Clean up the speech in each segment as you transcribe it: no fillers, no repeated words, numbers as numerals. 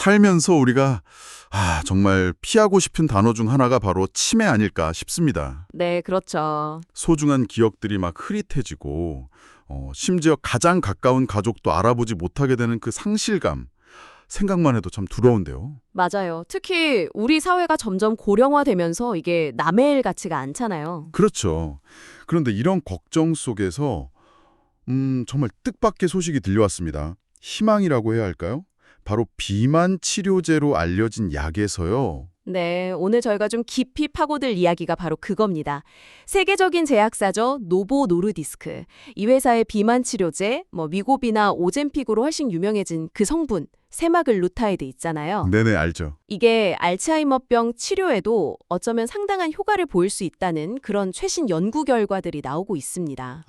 살면서 우리가 정말 피하고 싶은 단어 중 하나가 바로 치매 아닐까 싶습니다. 네, 그렇죠. 소중한 기억들이 막 흐릿해지고 심지어 가장 가까운 가족도 알아보지 못하게 되는 그 상실감, 생각만 해도 참 두려운데요. 맞아요. 특히 우리 사회가 점점 고령화되면서 이게 남의 일 같지가 않잖아요. 그렇죠. 그런데 이런 걱정 속에서 정말 뜻밖의 소식이 들려왔습니다. 희망이라고 해야 할까요? 바로 비만 치료제로 알려진 약에서요. 네, 오늘 저희가 좀 깊이 파고들 이야기가 바로 그겁니다. 세계적인 제약사죠. 노보 노르디스크. 이 회사의 비만 치료제, 위고비나 오젬픽으로 훨씬 유명해진 그 성분, 세마글루타이드 있잖아요. 네네, 알죠. 이게 알츠하이머병 치료에도 어쩌면 상당한 효과를 보일 수 있다는 그런 최신 연구 결과들이 나오고 있습니다.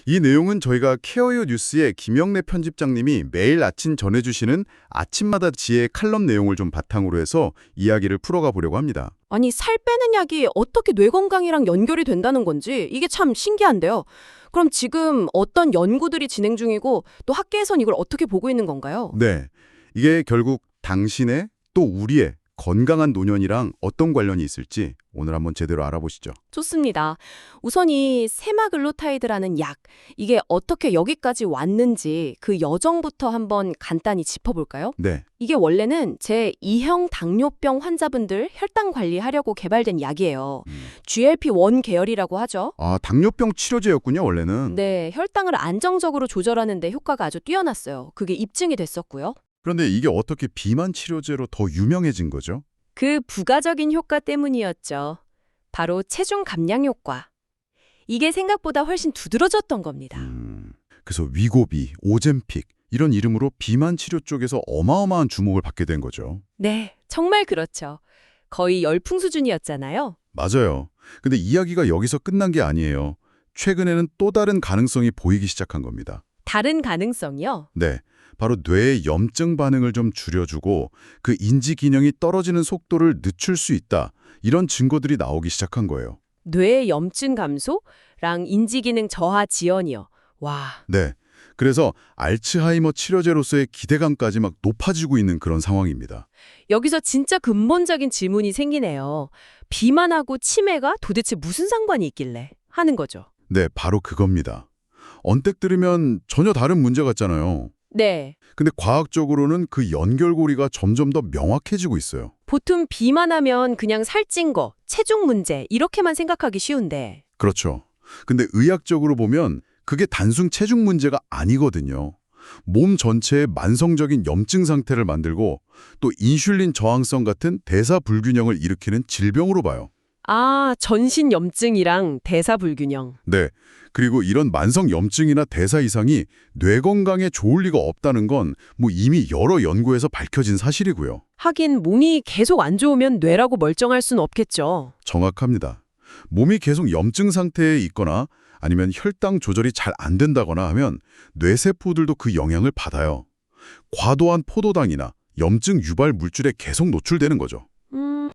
이 내용은 저희가 케어유 뉴스의 김영래 편집장님이 매일 아침 전해주시는 아침마다 지혜 칼럼 내용을 좀 바탕으로 해서 이야기를 풀어가 보려고 합니다. 아니, 살 빼는 약이 어떻게 뇌 건강이랑 연결이 된다는 건지 이게 참 신기한데요. 그럼 지금 어떤 연구들이 진행 중이고 또 학계에선 이걸 어떻게 보고 있는 건가요? 네, 이게 결국 당신의 또 우리의 건강한 노년이랑 어떤 관련이 있을지 오늘 한번 제대로 알아보시죠. 좋습니다. 우선 이 세마글루타이드라는 약, 이게 어떻게 여기까지 왔는지 그 여정부터 한번 간단히 짚어볼까요? 네, 이게 원래는 제2형 당뇨병 환자분들 혈당 관리하려고 개발된 약이에요. GLP-1 계열이라고 하죠. 당뇨병 치료제였군요, 원래는. 네, 혈당을 안정적으로 조절하는 데 효과가 아주 뛰어났어요. 그게 입증이 됐었고요. 그런데 이게 어떻게 비만 치료제로 더 유명해진 거죠? 그 부가적인 효과 때문이었죠. 바로 체중 감량 효과. 이게 생각보다 훨씬 두드러졌던 겁니다. 그래서 위고비, 오젬픽 이런 이름으로 비만 치료 쪽에서 어마어마한 주목을 받게 된 거죠. 네, 정말 그렇죠. 거의 열풍 수준이었잖아요. 맞아요. 근데 이야기가 여기서 끝난 게 아니에요. 최근에는 또 다른 가능성이 보이기 시작한 겁니다. 다른 가능성이요? 네, 바로 뇌의 염증 반응을 좀 줄여주고 그 인지 기능이 떨어지는 속도를 늦출 수 있다. 이런 증거들이 나오기 시작한 거예요. 뇌 염증 감소랑 인지 기능 저하 지연이요. 와, 네, 그래서 알츠하이머 치료제로서의 기대감까지 막 높아지고 있는 그런 상황입니다. 여기서 진짜 근본적인 질문이 생기네요. 비만하고 치매가 도대체 무슨 상관이 있길래 하는 거죠. 네, 바로 그겁니다. 언뜻 들으면 전혀 다른 문제 같잖아요. 네. 근데 과학적으로는 그 연결고리가 점점 더 명확해지고 있어요. 보통 비만하면 그냥 살찐 거, 체중 문제 이렇게만 생각하기 쉬운데. 그렇죠. 근데 의학적으로 보면 그게 단순 체중 문제가 아니거든요. 몸 전체의 만성적인 염증 상태를 만들고 또 인슐린 저항성 같은 대사 불균형을 일으키는 질병으로 봐요. 전신 염증이랑 대사 불균형. 네. 그리고 이런 만성 염증이나 대사 이상이 뇌 건강에 좋을 리가 없다는 건 이미 여러 연구에서 밝혀진 사실이고요. 하긴 몸이 계속 안 좋으면 뇌라고 멀쩡할 순 없겠죠. 정확합니다. 몸이 계속 염증 상태에 있거나 아니면 혈당 조절이 잘 안 된다거나 하면 뇌세포들도 그 영향을 받아요. 과도한 포도당이나 염증 유발 물질에 계속 노출되는 거죠.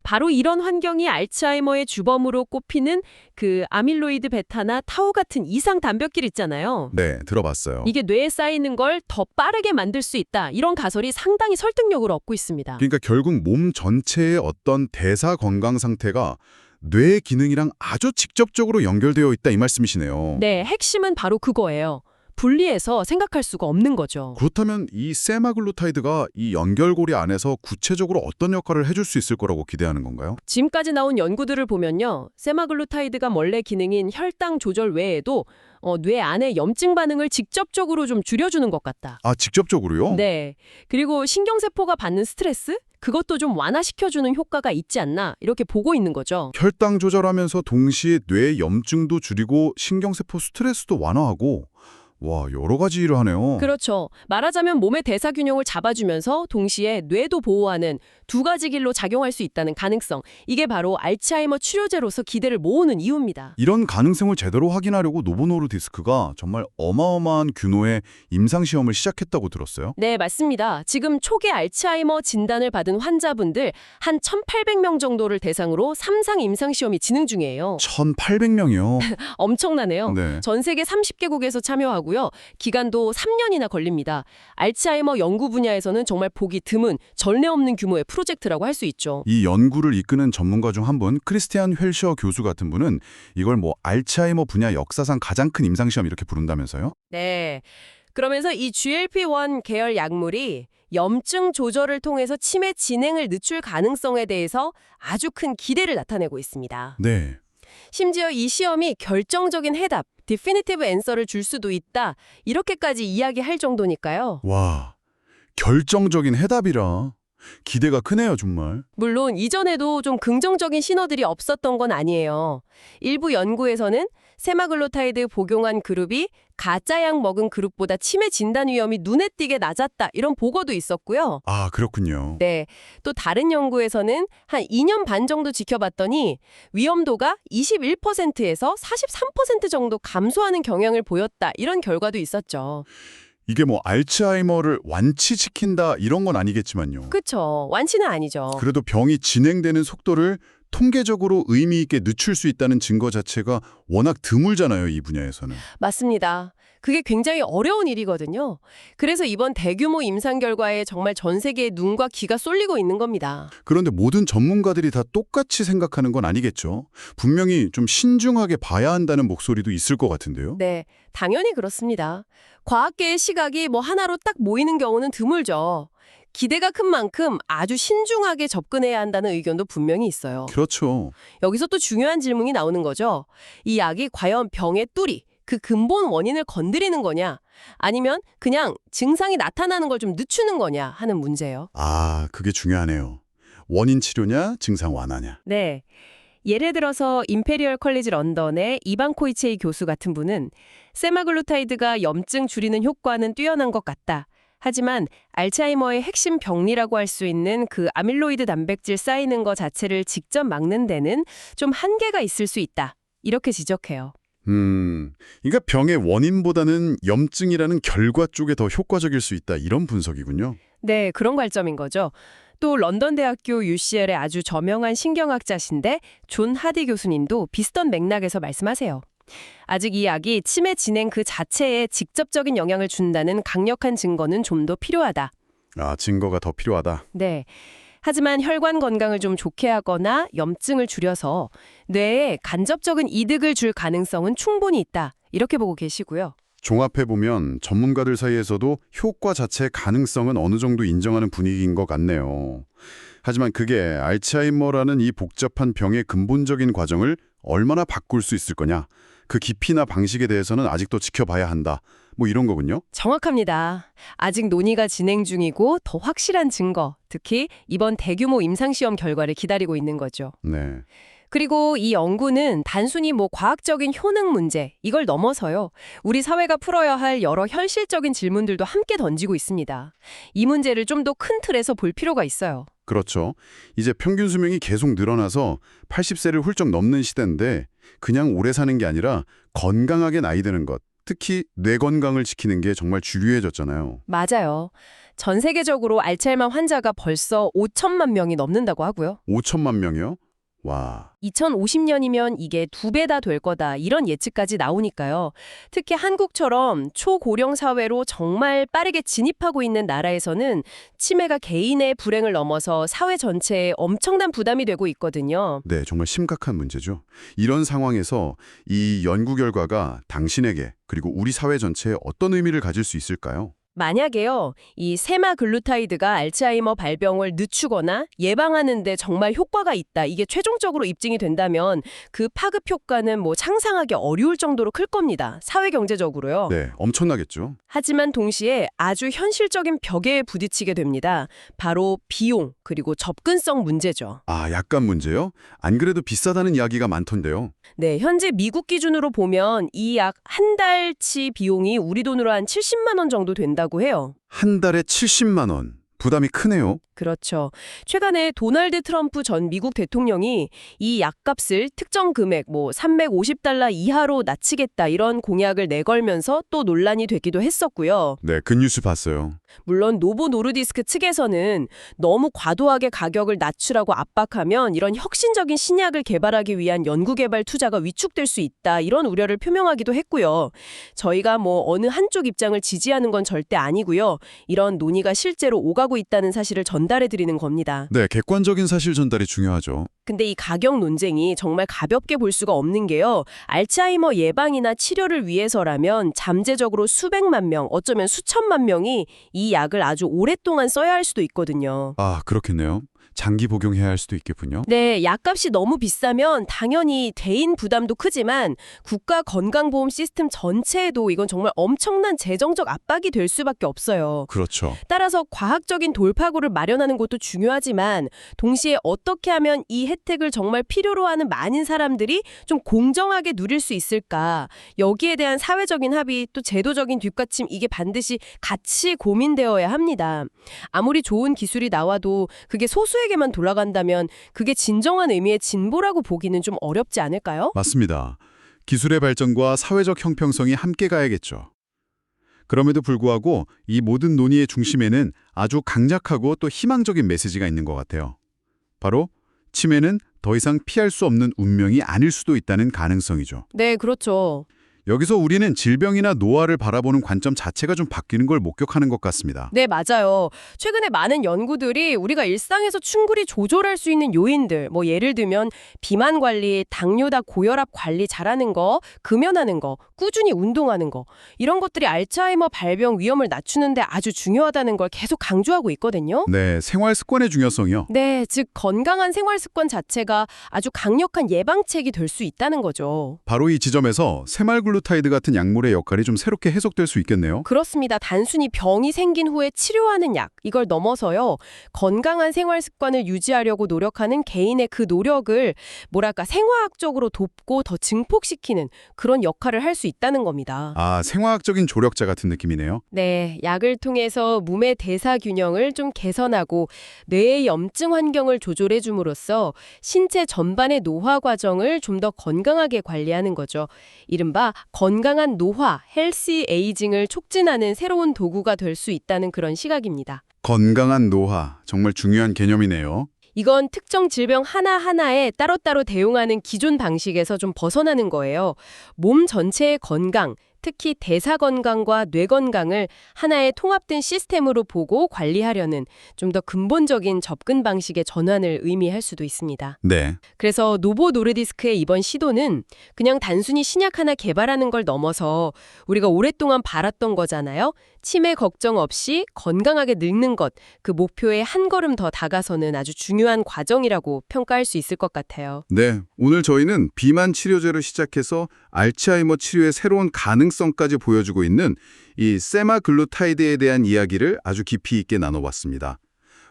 바로 이런 환경이 알츠하이머의 주범으로 꼽히는 그 아밀로이드 베타나 타우 같은 이상 단백질 있잖아요. 네, 들어봤어요. 이게 뇌에 쌓이는 걸 더 빠르게 만들 수 있다. 이런 가설이 상당히 설득력을 얻고 있습니다. 그러니까 결국 몸 전체의 어떤 대사 건강 상태가 뇌의 기능이랑 아주 직접적으로 연결되어 있다 이 말씀이시네요. 네, 핵심은 바로 그거예요. 분리해서 생각할 수가 없는 거죠. 그렇다면 이 세마글루타이드가 이 연결고리 안에서 구체적으로 어떤 역할을 해줄 수 있을 거라고 기대하는 건가요? 지금까지 나온 연구들을 보면요. 세마글루타이드가 원래 기능인 혈당 조절 외에도 뇌 안의 염증 반응을 직접적으로 좀 줄여주는 것 같다. 직접적으로요? 네. 그리고 신경세포가 받는 스트레스? 그것도 좀 완화시켜주는 효과가 있지 않나 이렇게 보고 있는 거죠. 혈당 조절하면서 동시에 뇌 염증도 줄이고 신경세포 스트레스도 완화하고 여러 가지 일을 하네요. 그렇죠. 말하자면 몸의 대사 균형을 잡아주면서 동시에 뇌도 보호하는 두 가지 길로 작용할 수 있다는 가능성. 이게 바로 알츠하이머 치료제로서 기대를 모으는 이유입니다. 이런 가능성을 제대로 확인하려고 노보노르디스크가 정말 어마어마한 규모의 임상시험을 시작했다고 들었어요. 네, 맞습니다. 지금 초기 알츠하이머 진단을 받은 환자분들 한 1,800명 정도를 대상으로 3상 임상시험이 진행 중이에요. 1,800명이요? 엄청나네요. 네. 전 세계 30개국에서 참여하고 하고요. 기간도 3년이나 걸립니다. 알츠하이머 연구 분야에서는 정말 보기 드문, 전례 없는 규모의 프로젝트라고 할 수 있죠. 이 연구를 이끄는 전문가 중 한 분, 크리스티안 웰셔 교수 같은 분은 이걸 뭐 알츠하이머 분야 역사상 가장 큰 임상시험 이렇게 부른다면서요? 네. 그러면서 이 GLP-1 계열 약물이 염증 조절을 통해서 치매 진행을 늦출 가능성에 대해서 아주 큰 기대를 나타내고 있습니다. 네. 심지어 이 시험이 결정적인 해답, 디피니티브 앤서를 줄 수도 있다. 이렇게까지 이야기할 정도니까요. 와, 결정적인 해답이라. 기대가 크네요, 정말. 물론 이전에도 좀 긍정적인 신호들이 없었던 건 아니에요. 일부 연구에서는 세마글로타이드 복용한 그룹이 가짜 약 먹은 그룹보다 치매 진단 위험이 눈에 띄게 낮았다. 이런 보고도 있었고요. 아, 그렇군요. 네, 또 다른 연구에서는 한 2년 반 정도 지켜봤더니 위험도가 21%에서 43% 정도 감소하는 경향을 보였다. 이런 결과도 있었죠. 이게 뭐 알츠하이머를 완치시킨다 이런 건 아니겠지만요. 그쵸. 완치는 아니죠. 그래도 병이 진행되는 속도를 통계적으로 의미 있게 늦출 수 있다는 증거 자체가 워낙 드물잖아요, 이 분야에서는. 맞습니다. 그게 굉장히 어려운 일이거든요. 그래서 이번 대규모 임상 결과에 정말 전 세계의 눈과 귀가 쏠리고 있는 겁니다. 그런데 모든 전문가들이 다 똑같이 생각하는 건 아니겠죠. 분명히 좀 신중하게 봐야 한다는 목소리도 있을 것 같은데요. 네, 당연히 그렇습니다. 과학계의 시각이 뭐 하나로 딱 모이는 경우는 드물죠. 기대가 큰 만큼 아주 신중하게 접근해야 한다는 의견도 분명히 있어요. 그렇죠. 여기서 또 중요한 질문이 나오는 거죠. 이 약이 과연 병의 뚜리, 그 근본 원인을 건드리는 거냐, 아니면 그냥 증상이 나타나는 걸 좀 늦추는 거냐 하는 문제예요. 아, 그게 중요하네요. 원인 치료냐, 증상 완화냐. 네. 예를 들어서 임페리얼 컬리지 런던의 이반 코이체이 교수 같은 분은 세마글루타이드가 염증 줄이는 효과는 뛰어난 것 같다. 하지만 알츠하이머의 핵심 병리라고 할 수 있는 그 아밀로이드 단백질 쌓이는 것 자체를 직접 막는 데는 좀 한계가 있을 수 있다. 이렇게 지적해요. 그러니까 병의 원인보다는 염증이라는 결과 쪽에 더 효과적일 수 있다. 이런 분석이군요. 네, 그런 관점인 거죠. 또 런던 대학교 UCL의 아주 저명한 신경학자신데 존 하디 교수님도 비슷한 맥락에서 말씀하세요. 아직 이 약이 치매 진행 그 자체에 직접적인 영향을 준다는 강력한 증거는 좀 더 필요하다. 아, 증거가 더 필요하다. 네. 하지만 혈관 건강을 좀 좋게 하거나 염증을 줄여서 뇌에 간접적인 이득을 줄 가능성은 충분히 있다. 이렇게 보고 계시고요. 종합해보면 전문가들 사이에서도 효과 자체의 가능성은 어느 정도 인정하는 분위기인 것 같네요. 하지만 그게 알츠하이머라는 이 복잡한 병의 근본적인 과정을 얼마나 바꿀 수 있을 거냐, 그 깊이나 방식에 대해서는 아직도 지켜봐야 한다. 뭐 이런 거군요. 정확합니다. 아직 논의가 진행 중이고 더 확실한 증거, 특히 이번 대규모 임상시험 결과를 기다리고 있는 거죠. 네. 그리고 이 연구는 단순히 뭐 과학적인 효능 문제, 이걸 넘어서요. 우리 사회가 풀어야 할 여러 현실적인 질문들도 함께 던지고 있습니다. 이 문제를 좀 더 큰 틀에서 볼 필요가 있어요. 그렇죠. 이제 평균 수명이 계속 늘어나서 80세를 훌쩍 넘는 시대인데 그냥 오래 사는 게 아니라 건강하게 나이 드는 것, 특히 뇌 건강을 지키는 게 정말 중요해졌잖아요. 맞아요. 전 세계적으로 알츠하이머 환자가 벌써 5천만 명이 넘는다고 하고요. 5천만 명이요? 와. 2050년이면 이게 2배다 될 거다 이런 예측까지 나오니까요. 특히 한국처럼 초고령 사회로 정말 빠르게 진입하고 있는 나라에서는 치매가 개인의 불행을 넘어서 사회 전체에 엄청난 부담이 되고 있거든요. 네, 정말 심각한 문제죠. 이런 상황에서 이 연구 결과가 당신에게 그리고 우리 사회 전체에 어떤 의미를 가질 수 있을까요? 만약에요, 이 세마글루타이드가 알츠하이머 발병을 늦추거나 예방하는 데 정말 효과가 있다. 이게 최종적으로 입증이 된다면 그 파급 효과는 뭐 상상하기 어려울 정도로 클 겁니다. 사회 경제적으로요. 네, 엄청나겠죠. 하지만 동시에 아주 현실적인 벽에 부딪히게 됩니다. 바로 비용 그리고 접근성 문제죠. 아, 약간 문제요? 안 그래도 비싸다는 이야기가 많던데요. 네, 현재 미국 기준으로 보면 이 약 한 달치 비용이 우리 돈으로 한 70만 원 정도 된다고 해요. 한 달에 70만 원. 부담이 크네요. 그렇죠. 최근에 도널드 트럼프 전 미국 대통령이 이 약값을 특정 금액 $350 이하로 낮추겠다 이런 공약을 내걸면서 또 논란이 되기도 했었고요. 네, 그 뉴스 봤어요. 물론 노보 노르디스크 측에서는 너무 과도하게 가격을 낮추라고 압박하면 이런 혁신적인 신약을 개발하기 위한 연구개발 투자가 위축될 수 있다 이런 우려를 표명하기도 했고요. 저희가 어느 한쪽 입장을 지지하는 건 절대 아니고요. 이런 논의가 실제로 오가고 있다는 사실을 전달해드리는 겁니다. 네, 객관적인 사실 전달이 중요하죠. 근데 이 가격 논쟁이 정말 가볍게 볼 수가 없는 게요. 알츠하이머 예방이나 치료를 위해서라면 잠재적으로 수백만 명, 어쩌면 수천만 명이 이 약을 아주 오랫동안 써야 할 수도 있거든요. 아, 그렇겠네요. 장기 복용해야 할 수도 있겠군요. 네, 약값이 너무 비싸면 당연히 대인 부담도 크지만 국가 건강보험 시스템 전체에도 이건 정말 엄청난 재정적 압박이 될 수밖에 없어요. 그렇죠. 따라서 과학적인 돌파구를 마련하는 것도 중요하지만 동시에 어떻게 하면 이 혜택을 정말 필요로 하는 많은 사람들이 좀 공정하게 누릴 수 있을까? 여기에 대한 사회적인 합의 또 제도적인 뒷받침 이게 반드시 같이 고민되어야 합니다. 아무리 좋은 기술이 나와도 그게 소수에게만 돌아간다면 그게 진정한 의미의 진보라고 보기는 좀 어렵지 않을까요? 맞습니다. 기술의 발전과 사회적 형평성이 함께 가야겠죠. 그럼에도 불구하고 이 모든 논의의 중심에는 아주 강력하고 또 희망적인 메시지가 있는 것 같아요. 바로 치매는 더 이상 피할 수 없는 운명이 아닐 수도 있다는 가능성이죠. 네, 그렇죠. 여기서 우리는 질병이나 노화를 바라보는 관점 자체가 좀 바뀌는 걸 목격하는 것 같습니다. 네, 맞아요. 최근에 많은 연구들이 우리가 일상에서 충분히 조절할 수 있는 요인들, 예를 들면 비만 관리, 당뇨다 고혈압 관리 잘하는 거, 금연하는 거, 꾸준히 운동하는 거, 이런 것들이 알츠하이머 발병 위험을 낮추는데 아주 중요하다는 걸 계속 강조하고 있거든요. 네, 생활 습관의 중요성이요. 네, 즉 건강한 생활 습관 자체가 아주 강력한 예방책이 될 수 있다는 거죠. 바로 이 지점에서 세말글루타이드 같은 약물의 역할이 좀 새롭게 해석될 수 있겠네요. 그렇습니다. 단순히 병이 생긴 후에 치료하는 약, 이걸 넘어서요. 건강한 생활 습관을 유지하려고 노력하는 개인의 그 노력을 생화학적으로 돕고 더 증폭시키는 그런 역할을 할 수 있다는 겁니다. 아, 생화학적인 조력자 같은 느낌이네요. 네, 약을 통해서 몸의 대사 균형을 좀 개선하고 뇌의 염증 환경을 조절해 줌으로써 신체 전반의 노화 과정을 좀 더 건강하게 관리하는 거죠. 이른바 건강한 노화, 헬시 에이징을 촉진하는 새로운 도구가 될 수 있다는 그런 시각입니다. 건강한 노화, 정말 중요한 개념이네요. 이건 특정 질병 하나하나에 따로따로 대응하는 기존 방식에서 좀 벗어나는 거예요. 몸 전체의 건강, 특히 대사 건강과 뇌 건강을 하나의 통합된 시스템으로 보고 관리하려는 좀 더 근본적인 접근 방식의 전환을 의미할 수도 있습니다. 네. 그래서 노보 노르디스크의 이번 시도는 그냥 단순히 신약 하나 개발하는 걸 넘어서 우리가 오랫동안 바랐던 거잖아요. 치매 걱정 없이 건강하게 늙는 것, 그 목표에 한 걸음 더 다가서는 아주 중요한 과정이라고 평가할 수 있을 것 같아요. 네, 오늘 저희는 비만 치료제로 시작해서 알츠하이머 치료의 새로운 가능성까지 보여주고 있는 이 세마글루타이드에 대한 이야기를 아주 깊이 있게 나눠봤습니다.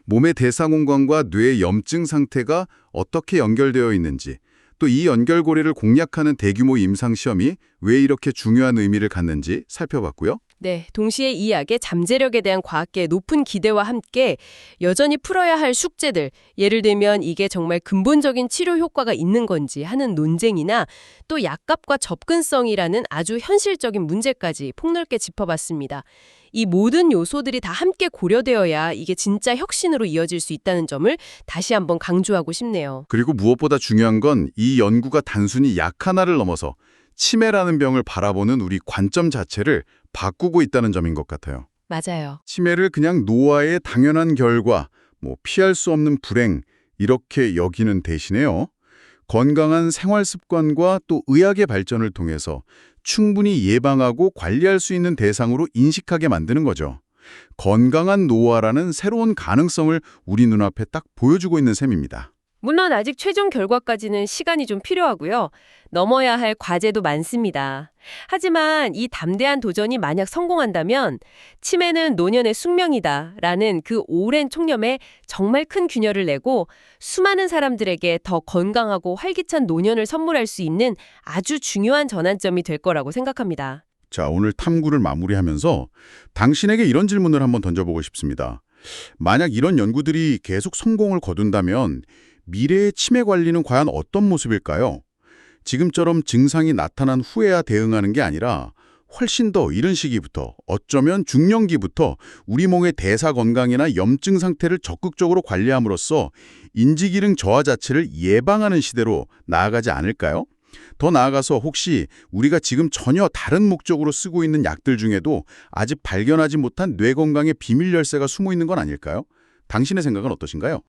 몸의 대사공관과 뇌의 염증 상태가 어떻게 연결되어 있는지, 또 이 연결고리를 공략하는 대규모 임상시험이 왜 이렇게 중요한 의미를 갖는지 살펴봤고요. 네, 동시에 이 약의 잠재력에 대한 과학계의 높은 기대와 함께 여전히 풀어야 할 숙제들, 예를 들면 이게 정말 근본적인 치료 효과가 있는 건지 하는 논쟁이나 또 약값과 접근성이라는 아주 현실적인 문제까지 폭넓게 짚어봤습니다. 이 모든 요소들이 다 함께 고려되어야 이게 진짜 혁신으로 이어질 수 있다는 점을 다시 한번 강조하고 싶네요. 그리고 무엇보다 중요한 건 이 연구가 단순히 약 하나를 넘어서 치매라는 병을 바라보는 우리 관점 자체를 바꾸고 있다는 점인 것 같아요. 맞아요. 치매를 그냥 노화의 당연한 결과, 피할 수 없는 불행, 이렇게 여기는 대신에요. 건강한 생활 습관과 또 의학의 발전을 통해서 충분히 예방하고 관리할 수 있는 대상으로 인식하게 만드는 거죠. 건강한 노화라는 새로운 가능성을 우리 눈앞에 딱 보여주고 있는 셈입니다. 물론 아직 최종 결과까지는 시간이 좀 필요하고요. 넘어야 할 과제도 많습니다. 하지만 이 담대한 도전이 만약 성공한다면 치매는 노년의 숙명이다라는 그 오랜 총념에 정말 큰 균열을 내고 수많은 사람들에게 더 건강하고 활기찬 노년을 선물할 수 있는 아주 중요한 전환점이 될 거라고 생각합니다. 자, 오늘 탐구를 마무리하면서 당신에게 이런 질문을 한번 던져보고 싶습니다. 만약 이런 연구들이 계속 성공을 거둔다면 미래의 치매 관리는 과연 어떤 모습일까요? 지금처럼 증상이 나타난 후에야 대응하는 게 아니라 훨씬 더 이른 시기부터, 어쩌면 중년기부터 우리 몸의 대사 건강이나 염증 상태를 적극적으로 관리함으로써 인지기능 저하 자체를 예방하는 시대로 나아가지 않을까요? 더 나아가서 혹시 우리가 지금 전혀 다른 목적으로 쓰고 있는 약들 중에도 아직 발견하지 못한 뇌 건강의 비밀 열쇠가 숨어 있는 건 아닐까요? 당신의 생각은 어떠신가요?